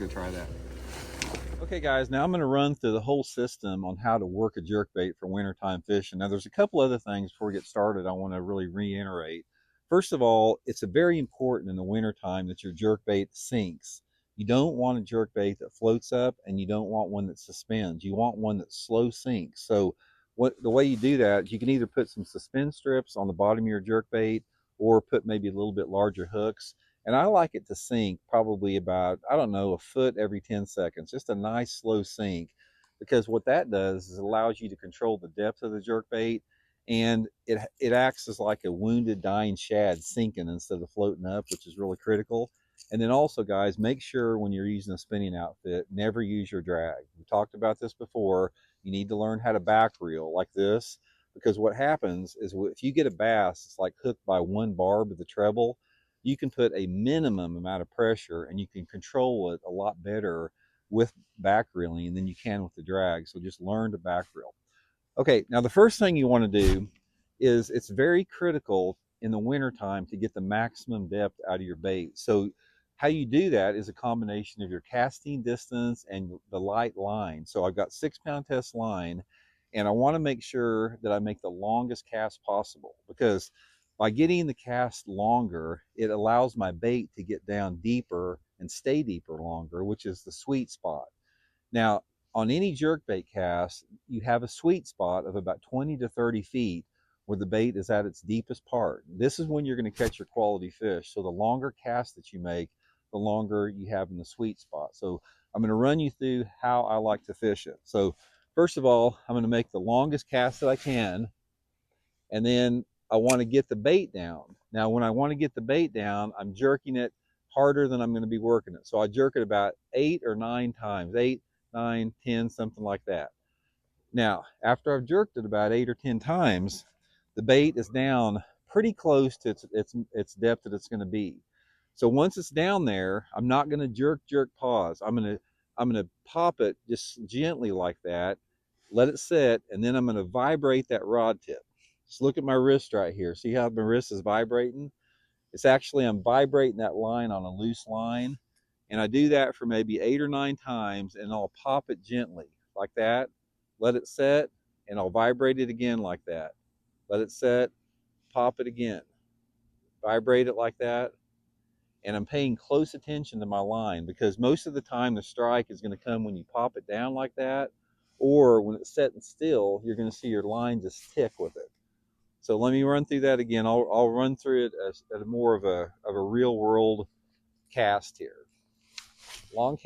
go try that. Okay guys, now I'm going to run through the whole system on how to work a jerkbait for wintertime fishing. Now there's a couple other things before we get started I want to really reiterate. First of all, it's very important in the wintertime that your jerkbait sinks. You don't want a jerkbait that floats up, and you don't want one that suspends. You want one that slow sinks. So the way you do that, you can either put some suspend strips on the bottom of your jerkbait or put maybe a little bit larger hooks. And I like it to sink probably about, I don't know, a foot every 10 seconds, just a nice slow sink, because what that does is it allows you to control the depth of the jerk bait, and it acts as like a wounded dying shad sinking instead of floating up, which is really critical. And then also guys, make sure when you're using a spinning outfit, never use your drag. We talked about this before. You need to learn how to back reel like this, because what happens is if you get a bass it's like hooked by one barb of the treble, you can put a minimum amount of pressure and you can control it a lot better with back reeling than you can with the drag. So just learn to back reel. Okay, now the first thing you want to do is, it's very critical in the wintertime to get the maximum depth out of your bait. So how you do that is a combination of your casting distance and the light line. So I've got 6 pound test line, and I want to make sure that I make the longest cast possible, because by getting the cast longer, it allows my bait to get down deeper and stay deeper longer, which is the sweet spot. Now, on any jerkbait cast, you have a sweet spot of about 20 to 30 feet where the bait is at its deepest part. This is when you're going to catch your quality fish. So the longer cast that you make, the longer you have in the sweet spot. So I'm going to run you through how I like to fish it. So first of all, I'm going to make the longest cast that I can, and then I want to get the bait down. Now, when I want to get the bait down, I'm jerking it harder than I'm going to be working it. So I jerk it about 8 or 9 times, 8, 9, 10, something like that. Now, after I've jerked it about 8 or 10 times, the bait is down pretty close to its depth that it's going to be. So once it's down there, I'm not going to jerk, pause. I'm going to pop it just gently like that, let it sit, and then I'm going to vibrate that rod tip. Just look at my wrist right here. See how my wrist is vibrating? It's actually, I'm vibrating that line on a loose line. And I do that for maybe 8 or 9 times, and I'll pop it gently like that, let it set, and I'll vibrate it again like that. Let it set, pop it again, vibrate it like that. And I'm paying close attention to my line, because most of the time the strike is going to come when you pop it down like that, or when it's setting still, you're going to see your line just tick with it. So let me run through that again. I'll run through it as more of a real world cast here. Long cast.